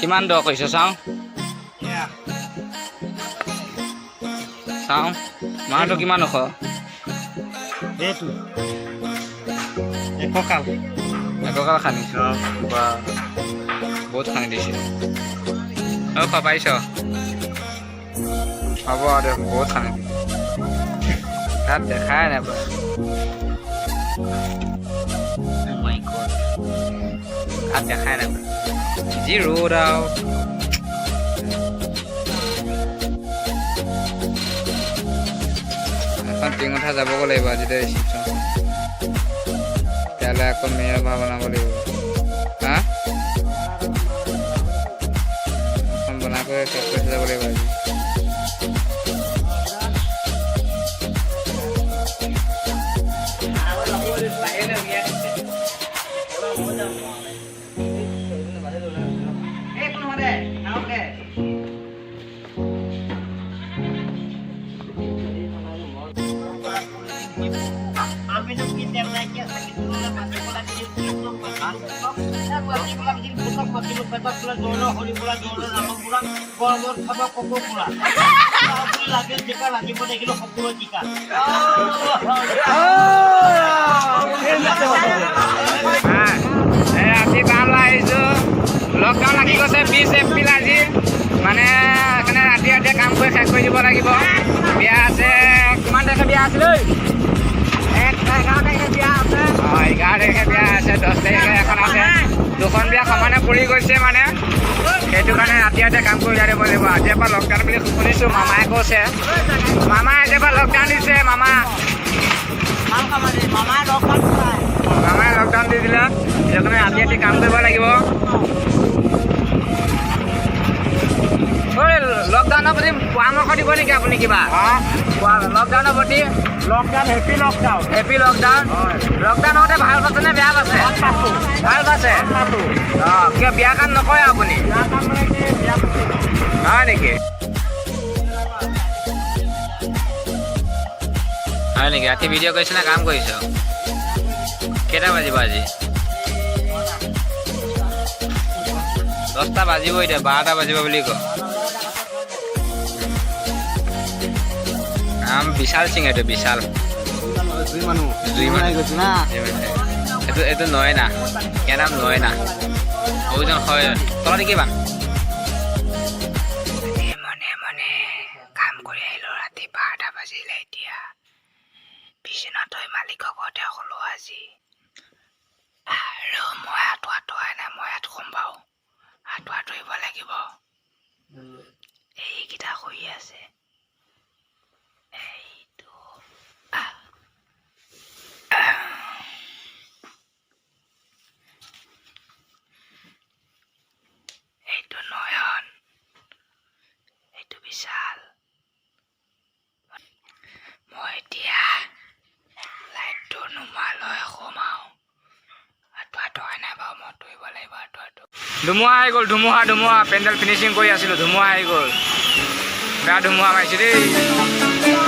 কিমান দ কৈছ চাওঁ চাওঁ মাহটো কিমান ওখ এইটো এককাল খান্দিছ বা বহুত খান্দি দিছে অঁ পাৰিছ হ'ব আৰু দে বহুত খান্দি তাত দেখাই নাই বাৰু তাত দেখাই নাই বাৰু যি ৰ'দ আৰু এখন টিঙঠা যাবগৈ লাগিব আজি দে ৰিচিপশ্যন তেতিয়াহ'লে আকৌ মেয়ৰ ভাৰ বনাব লাগিব হা এখন বনাই কৰি শেষ কৰি যাব লাগিব আজি আজি টাউনলৈ আহিছোঁ লকডাউন লাগি গৈছে 20 এপ্ৰিল আজি মানে সেইকাৰণে ৰাতি ৰাতিয়ে কাম কৰি শেষ কৰি দিব লাগিব বিয়া আছে কিমান তাৰিখে বিয়া আছিল ঐ 11 তাৰিখে বিয়া আছে অঁ 11 তাৰিখে বিয়া আছে 10 তাৰিখে এখন আছে দুখন বিয়া সমানে পৰি গৈছে মানে সেইটো কাৰণে ৰাতি ৰাতিয়ে কাম কৰি দিব লাগিব আজিৰ পৰা লকডাউন বুলি শুনিছোঁ মামাই কৈছে মামাই আজিৰ পৰা লকডাউন দিছে মামাই লকডাউন দি দিলে সেইকাৰণে ৰাতি ৰাতি কাম কৰিব লাগিব ঐ লকডাউনৰ প্ৰতি পৰামৰ্শ দিব নেকি আপুনি কিবা লকডাউনৰ প্ৰতি হেপী লকডাউন লকডাউন হওঁতে ভাল পাইছে নে বেয়া পাইছে ভাল পাইছে অঁ কিয় বিয়া কাম নকৰে আপুনি হয় নেকি হয় নেকি ৰাতি ভিডিঅ' কৰিছে নে কাম কৰিছ কেইটা বাজিব আজি 10টা বাজিব এতিয়া 12টা বাজিব বুলি কয় নাম বিশাল সিং এইটো বিশাল এইটো নয়না ইয়াৰ নাম নয়না বহুজন হয় তলত কিমান মনে মনে কাম কৰি আহিলোঁ ৰাতি 12টা বাজিলে এতিয়া বিচনাত হৈ মালিকৰ ঘৰতে শুলো আজি আৰু মই আঁতোৱাই নাই মই ইয়াত শুম বাৰু আঁতৰিব লাগিব এইকেইটা শুই আছে এইটো এইটো নয়ন এইটো বিশাল মই এতিয়া লাইটটো নুমালৈ সোমাও আঁতোৱাই নাই বাৰু মই আঁতৰিব লাগিব ধুমুহা আহি গ'ল ধুমুহা পেণ্ডেল ফিনিচিং কৰি আছিলোঁ ধুমুহা আহি গ'ল বেয়া ধুমুহা মাৰিছে দেই